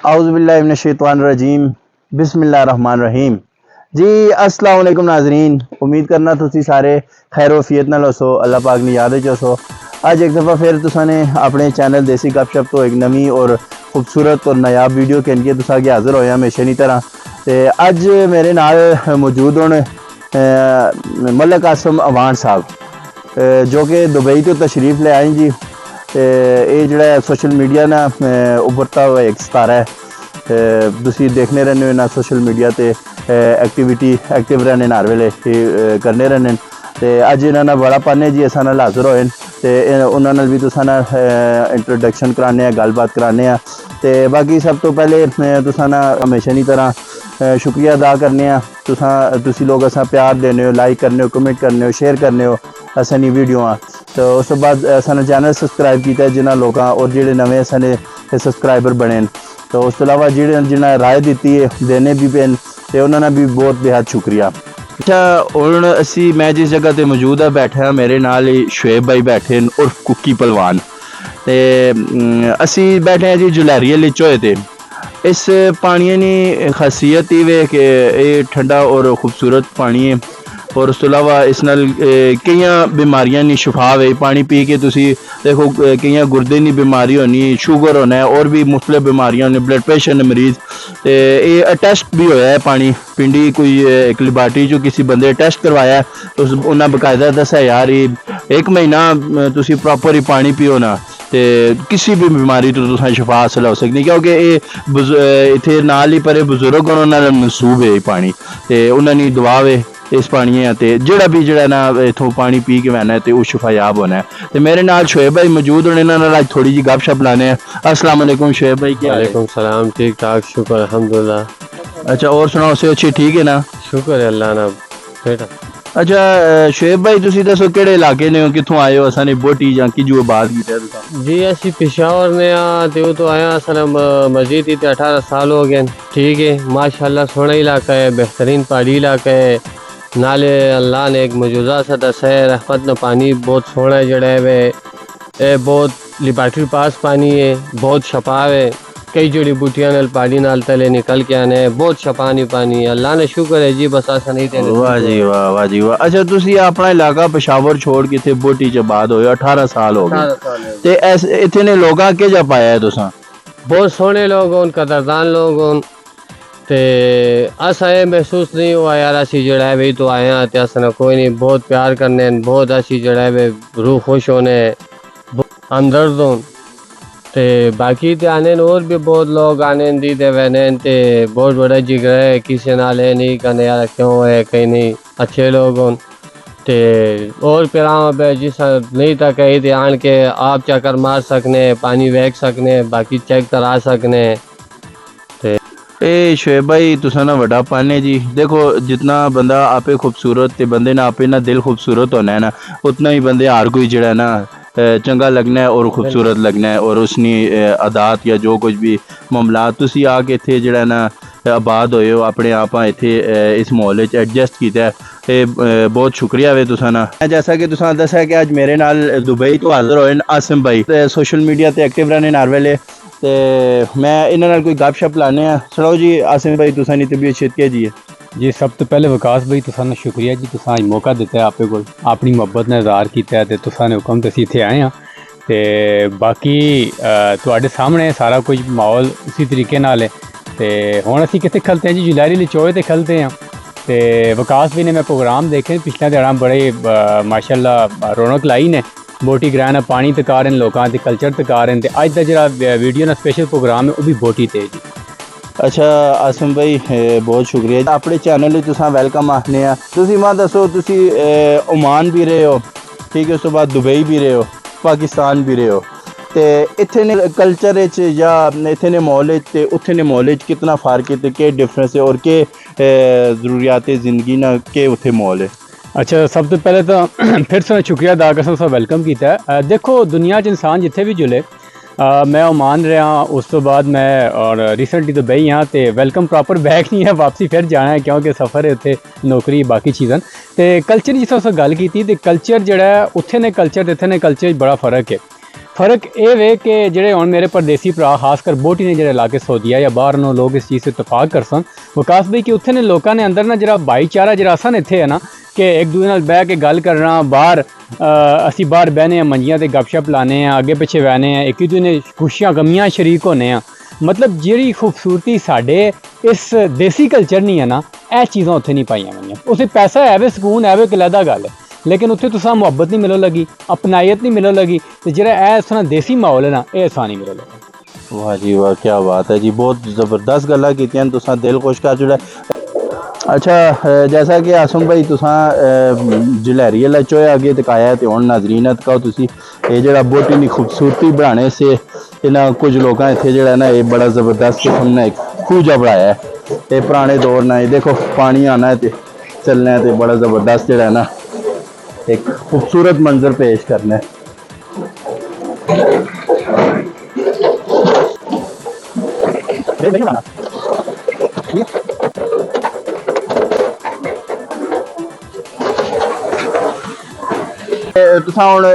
औज़ुबिल्लाहिमिनश्शैतानिर्रजीम बिस्मिल्लाहिर्रहमानिर्रहीम। जी अस्सलाम वालेकुम नाजरीन, उम्मीद करना तुसी सारे खैर वफियत नाल होसो, अल्लाह पाक ने याद च होसो। अज एक दफ़ा फिर तुसाने अपने चैनल देसी गपशप तो एक नवी और खूबसूरत और नायाब वीडियो के लिए तुसा अगे हाजिर होया हमेशा की तरह। तो अज मेरे नाल मौजूद होने मलक आसम अवान साहब, जो कि दुबई तो तशरीफ ले आए जी। ये जो सोशल मीडिया ना उभरता हुआ एक सितारा है, तुसी देखने रहने हो ना सोशल मीडिया ते एक्टिविटी एक्टिव रहने हर वेले करने रहने। तो अज इन्होंने बड़ा पाने जी असा नाल हाजिर होए तो उन्होंने भी तुसा ना इंट्रोडक्शन कराने गलबात कराने। तो बाकी सब तो पहले तुसा ना हमेशा की तरह शुक्रिया अदा करने तुसी लोग असा प्यार देने हो, लाइक करने हो, कमेंट करने हो, शेयर करने हो असानी वीडियो। तो उस तो बाद असाने चैनल सबसक्राइब किया जिन्होंने लोगों और जोड़े नवे असाने सबसक्राइबर बने। तो उस तो अलावा जिन्हें राय दी है देने भी पे तो उन्होंने भी बहुत बेहद शुक्रिया। अच्छा हूँ असी मैं जिस जगह पर मौजूद है बैठे मेरे नाल ही शुएब भाई बैठे उर्फ कुकी पलवान। तो असी बैठे हैं जी जुलैरिया लिच होए थे। इस पानी की खासियत ही वे कि ये ठंडा और खूबसूरत पानी है और उस तो अलावा इस नाल कई बीमारियां नहीं शिफा है। पानी पी के तुसी देखो कई गुर्दे की बीमारी होनी, शुगर होना है और भी मुख्तलिफ बीमारियां होनी, ब्लड प्रेशर ने मरीज। तो ये टेस्ट भी होया है पानी पिंडी कोई एक लिबार्टी चो किसी बंदे टेस्ट करवाया तो उन्हें बकायदा दसा यार एक महीना तुसी प्रॉपर ही पानी पियो ना तो किसी भी बीमारी तो तुसें शिफा हासिल हो सकती, क्योंकि ये इतने नाल ही पर बुजुर्ग उन्होंने मनसूब है पानी तो उन्होंने दुआ है इस पानी ते जोड़ा भी जोड़ा ना इतों पानी पी के बहना है तो वह शिफायाब होना है। तो मेरे नाल शुएब भाई मौजूद होने अज थोड़ी जी गपशप लाने। अस्सलाम वालेकुम शुएब भाई, क्या वालेकुम सलाम। ठीक ठाक, शुक्र अल्हम्दुलिल्लाह। अच्छा और सुनाओ से अच्छी ठीक है ना? शुक्र है अल्लाह ना बेटा। अच्छा शुएब भाई तुसी दसो केड़े इलाके ने हो, कित्थों आए हो? असां ने बोटी जां की जो बात कीता तुसा? जी असी पेशावर ने तो तो आया असल मस्जिद ही 18 साल हो गए। ठीक है माशाल्लाह, सोहना इलाका है, बेहतरीन पहाड़ी इलाका है। नाले अल्लाह ने एक मौजूदा सा दस है, रहमत न पानी बहुत सोहना है जड़ा है वे बहुत लिबार्टरी पास पानी है, बहुत शफाफ है। कई जड़ी बूटियां नाल पानी नाल तले निकल के आने, बहुत शफानी पानी। अल्लाह ने शुक्र है जी, बस ऐसा नहीं थे। वाह जी वाह, वाह जी वाह। अच्छा तुसी अपना इलाका पेशावर छोड़ के थे बोटी च बाद होए 18 साल हो गए ते ऐसे इतने ने लोग के जा पाया है तुसा? बहुत सोहने लोग हों, कदरदान लोग हों। ते अस ये महसूस नहीं हुआ यार असी जड़ा है भाई तो आए हैं ते अस कोई नहीं, बहुत प्यार करने, बहुत असी जड़ा है रूह खुश होने, हमदर्द हों। ते बाकी ते आने और भी बहुत लोग आने दी दे वहने ते बहुत बड़ा जिगर है, किसी नाल है नहीं कहने यार क्यों है कहीं नहीं, अच्छे लोग हों। ते और फिर जिस नहीं था कहीं थे आन के आप चक्कर मार सकने, पानी वेख सकने, बाकी चेक करा सकने। ए शुएब भाई तुसा ना वड्डा पाने जी। देखो जितना बंदा आपे खूबसूरत ते बंदे ना आपे ना दिल खूबसूरत होना है ना, उतना ही बंदे हर कोई जड़ा है ना चंगा लगना है और खूबसूरत लगना है और उसनी आदात या जो कुछ भी मामलात तुसी आके इत्थे जड़ा ना आबाद होए हो, अपने आप इत्थे इस माहौल च एडजस्ट कीता है, बहुत शुक्रिया वे तुसा ना। जैसा कि तुसा दस्या कि अज मेरे नाल दुबई तो हाजिर होए आसिम भाई, सोशल मीडिया ते एक्टिव रहने हर वेले ते मैं इन्होंने कोई गपशप लाने। सुनाओ जी आसिम भाई तुसा नी तबीयत शेत के जी है? जी सब तो पहले विकास भाई तुसा ना शुक्रिया जी, तुसा अज मौका दिता है आपे को अपनी मुहब्बत ने इजहार किया है, तुसा ने हुक्म तो असीं इत्थे आए हाँ। तो बाकी तुहाडे सामने सारा कुछ माहौल उसी तरीके नाल है। तो हुण असीं कित्थे खलते हैं जी, जुलैरी लिचोए ते खलते हैं। तो विकास भी ने मैं प्रोग्राम देखे पिछला ध्याड़ा बड़े माशाल्लाह रौनक लाई ने, बोटी ग्रहण पानी तका रहे लोगों के कल्चर तका रहे। तो अज का जो वीडियो ना स्पेशल प्रोग्राम है वह भी बोटी ते जी। अच्छा आसिम भाई बहुत शुक्रिया अपने चैनल तुसा वेलकम आखने। तुसी मां दसो तुसी ओमान भी रहे हो, ठीक है, उस तो बाद दुबई भी रहे हो, पाकिस्तान भी रहे हो। तो इत्थे ने कल्चर या इत्थे ने माहौल ते उत्थे ने माहौल कितना फ़र्क है, के डिफरेंस है और के ज़रूरियात ज़िंदगी ना के उत्थे माहौल है? अच्छा सब तो पहले तो फिर से शुक्रिया अदा कर सब वेलकम किया है। देखो दुनिया च इंसान जिथे भी जुले, मैं ओमान रहा उस तो बाद मैं और रिसेंटली दुबई हाँ। तो वेलकम प्रॉपर बैक नहीं है, वापसी फिर जाना है क्योंकि सफ़र है उत्थे नौकरी बाकी चीज़ां। तो कल्चर जिस तुसें गल की तो कल्चर जोड़ा उत्थे ने कल्चर इत्थे ने कल्चर बड़ा फ़र्क है। फर्क ये वे कि जेडे हुण मेरे परदेसी भरा खासकर बोटी ने जेडे इलाके सऊदीया या बाहर नो लोग इस चीज़ से इतफाक करसन विकास भाई कि उत्थे ने लोगों ने अंदर ना जरा भाईचारा जरा असन इत्थे है ना कि एक दूसरे नाल बह के गल करना बाहर असी बाहर बहने मंजियां ते गपशप लाने अगे पिछे बहने एक दूसरे ने खुशियां गमियां शरीक होने मतलब जेड़ी खूबसूरती साडे इस देसी कल्चर नहीं है ना यह चीज़ां उत्थे नहीं पाइयां गईयां उसे पैसा है वे सुकून है वे एक अलहदा गल है लेकिन उत्थे तुसां मुहब्बत नहीं मिलो लगी अपनायत नहीं मिलो लगी तो जेड़ा इस तरह देसी माहौल है ना ये असान नहीं मिलो लगा। वाह जी वाह, क्या बात है जी, बहुत ज़बरदस्त गल्लां कीतियां तुसां, दिल खुश कर छुड़ा। अच्छा, जैसा कि आसम भाई तुसां जलैरी आह्ला चोया अगे तकाया ते हुण नाज़रीन तकाओ तुसी ये जेह्ड़ा बोटी दी खूबसूरती बढ़ाने से इन्हां कुछ लोकां इत्थे जेह्ड़ा ना ये बड़ा ज़बरदस्त किस्म दा एक खूजा बनाया है। ये पुराने दौर ना ये देखो पानी आना है ते चलना है ते बड़ा ज़बरदस्त जेह्ड़ा है ना एक खूबसूरत मंजर पेश करना है। तुसां हुण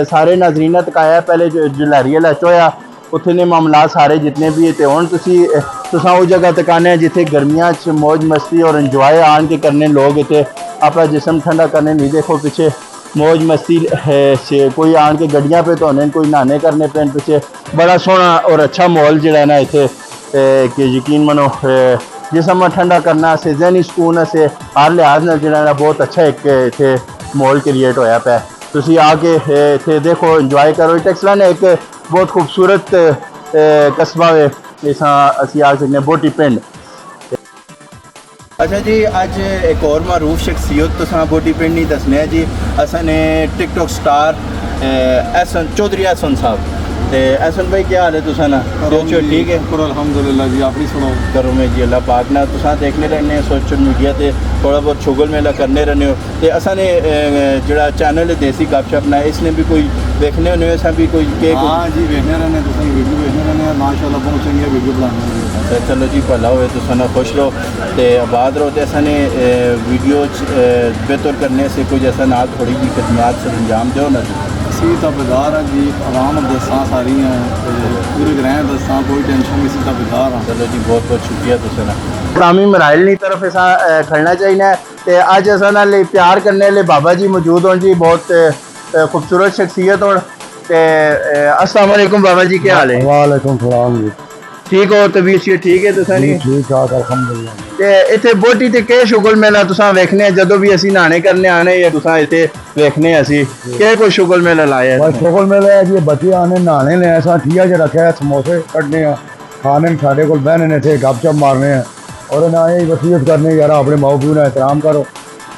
सारे नाज़रीन तकाया पहले जलैरी आह्ला चोया उत्थे ने मामला सारे जितने भी ते हुण तुसां उस जगह तकाने जिथे गर्मियां च मौज मस्ती और इंजॉय आन के करने लोग इत्थे अपना जिस्म ठंडा करने नहीं, देखो पीछे मौज मस्ती से कोई आन के गड्डियां पे धोने कोई नहाने करने पे पीछे बड़ा सोहना और अच्छा माहौल जो है ना इत्थे कि यकीन मनो जिस्म ठंडा करना से जहनी सुकून से हर लिहाज नाल जो है ना बहुत अच्छा एक इत्थे माहौल क्रिएट होया पाया। तुसी आके इत्थे देखो इंजॉय करो। टैक्सला ने एक बहुत खूबसूरत कस्बा है इसा असी आ सकते बोटी पिंड। अच्छा जी, अज एक और मारूफ शख्सियत तुसां बोटी पिंड नहीं दसने जी असा ने टिकटॉक स्टार एहसन चौधरी एहसन साहब ते एहसन भाई क्या हाल है तुसा ना ठीक है? अल्हम्दुलिल्लाह जी, आप ही सुनाओ। करो में जी अल्लाह पाक ना तुसा देखने रहने सोशल मीडिया ते थोड़ा बहुत शुगल मेला करने रहने हो ते असा ने जेड़ा चैनल है देसी गपशप ना इसने भी कोई देखने होने असा भी कोई के हाँ जी, देखने रहने तुसा वीडियो देखने रहने माशाल्लाह बहुत चंगी वीडियो बनाने। अच्छा चलो जी, भला होए तुसा ना खुश रहो ते आबाद रहो ते असा ने वीडियो बेहतर करने से कुछ ऐसा ना थोड़ी जी खदमात से अंजाम दो ना जी। असी ताबेदार हाँ जी, आराम दसा सारियां पूरे ग्रह दसा कोई टेंशन नहीं, असी ताबेदार हाँ। चलो जी, बहुत बहुत शुक्रिया तुसा ना इस्लामी मराइल की तरफ ऐसा खड़ना चाहिए ते अज असा नाल प्यार करने वाले बाबा जी मौजूद हों जी, बहुत खूबसूरत शख्सियत हों ते अस्सलाम वालेकुम बाबा जी, क्या हाल है? वालेकुम सलाम जी, ठीक हो? तबीयत ठीक है तुसा दी? ठीक ठाक अल्हम्दुलिल्लाह। ते इत्थे बोटी ते के शुगल मेला तुसा वेखने जदों भी असी नहाने करने आने या तुसा इत्थे वेखने असी के कोई शुगल मेला लाया बस है? शुगल मेला है जी, बच्चे आने नहाने ने ऐसा ठिया च रखे है, समोसे कटने हैं खाने साढ़े को बहने ने थे गपशप मारने हैं और ना यही वसीयत करने यार अपने माँ प्यो ने एहतराम करो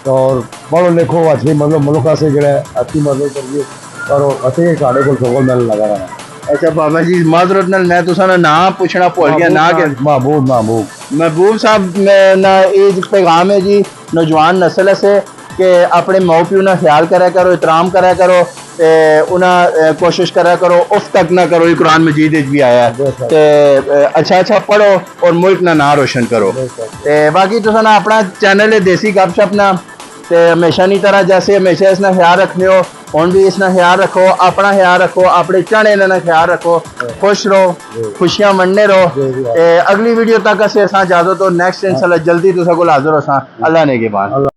और पढ़ो लिखो अच्छी मतलब मुल्क से जो है अच्छी मतलब करिए करो अच्छे साढ़े को शुगल मेला लगा रहा है। अच्छा बाबा जी, माजरत नाल मैं तुसा ना नाम पूछना भुल गया ना के महबूब महबूब साहब ना ये पैगाम है जी नौजवान नस्ल से कि अपने माँ प्यो ना ख्याल करा करो, एहतराम करा करो, उन्हें कोशिश करा करो, उफ तक ना करो, ये कुरान मजीद भी आया है ते अच्छा पढ़ो और मुल्क ना नाम रोशन करो। ते बाकी तुसा ना अपना चैनल है देसी गपशप ना ते हमेशा नहीं तरह जैसे हमेशा इसना ख्याल रखने हो हुण भी इसना ख्याल रखो, अपना ख्याल रखो, अपने चढ़े ना ख्याल रखो, खुश रहो, खुशियां मनने रहो। अगली वीडियो तक असें इजाजत हो, नेक्स्ट इंशाल्लाह जल्दी तुसा कोल हाजिर होसां। अल्लाह ने के बाद।